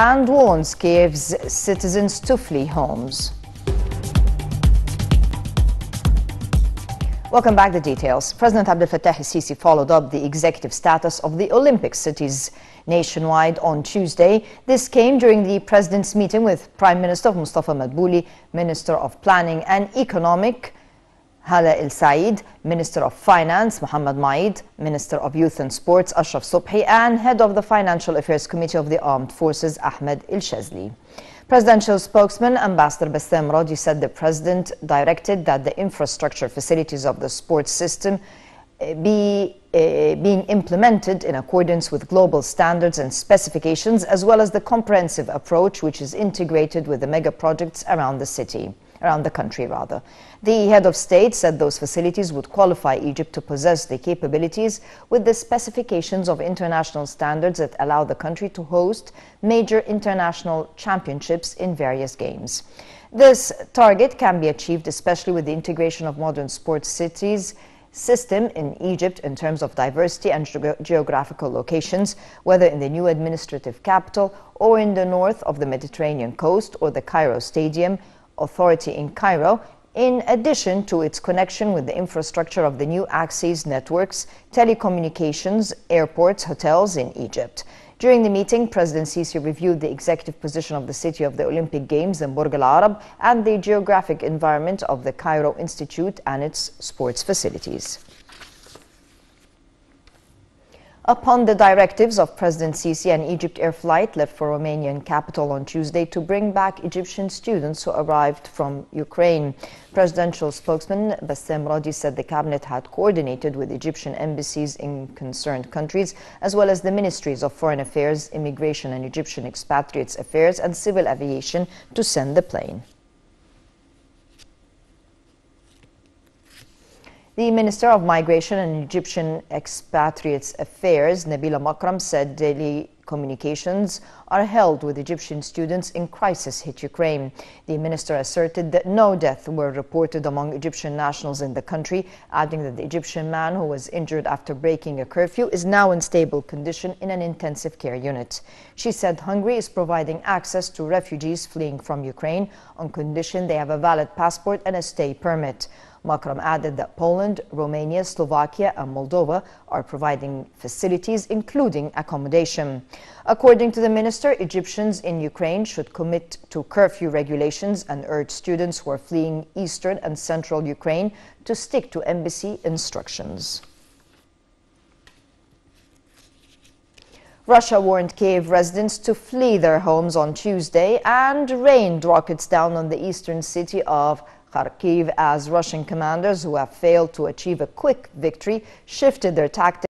and warns Kiev's citizens to flee homes. Welcome back. The details. President Abdel Fattah el-Sisi followed up the executive status of the Olympic cities nationwide on Tuesday. This came during the president's meeting with Prime Minister Mustafa Madbouli, Minister of Planning and Economic Hala El-Said, Minister of Finance Mohammed Maid, Minister of Youth and Sports Ashraf Subhi, and Head of the Financial Affairs Committee of the Armed Forces Ahmed El-Shazli. Presidential spokesman Ambassador Bassem Rodi said the president directed that the infrastructure facilities of the sports system being implemented in accordance with global standards and specifications, as well as the comprehensive approach which is integrated with the mega projects around the country. The head of state said those facilities would qualify Egypt to possess the capabilities with the specifications of international standards that allow the country to host major international championships in various games. This target can be achieved especially with the integration of modern sports cities system in Egypt in terms of diversity and geographical locations, whether in the new administrative capital or in the north of the Mediterranean coast or the Cairo Stadium Authority in Cairo, in addition to its connection with the infrastructure of the new axes networks, telecommunications, airports, hotels in Egypt. During the meeting, President Sisi reviewed the executive position of the city of the Olympic Games in Burj Al Arab and the geographic environment of the Cairo Institute and its sports facilities. Upon the directives of President Sisi, an Egypt Air flight left for Romanian capital on Tuesday to bring back Egyptian students who arrived from Ukraine. Presidential spokesman Bassem Rodi said the cabinet had coordinated with Egyptian embassies in concerned countries, as well as the ministries of Foreign Affairs, Immigration and Egyptian Expatriates Affairs and Civil Aviation to send the plane. The Minister of Migration and Egyptian Expatriates Affairs, Nabila Makram, said daily communications are held with Egyptian students in crisis-hit Ukraine. The minister asserted that no deaths were reported among Egyptian nationals in the country, adding that the Egyptian man who was injured after breaking a curfew is now in stable condition in an intensive care unit. She said Hungary is providing access to refugees fleeing from Ukraine on condition they have a valid passport and a stay permit. Makram added that Poland, Romania, Slovakia and Moldova are providing facilities, including accommodation. According to the minister, Egyptians in Ukraine should commit to curfew regulations and urge students who are fleeing eastern and central Ukraine to stick to embassy instructions. Russia warned Kiev residents to flee their homes on Tuesday and rained rockets down on the eastern city of Kharkiv as Russian commanders who have failed to achieve a quick victory shifted their tactics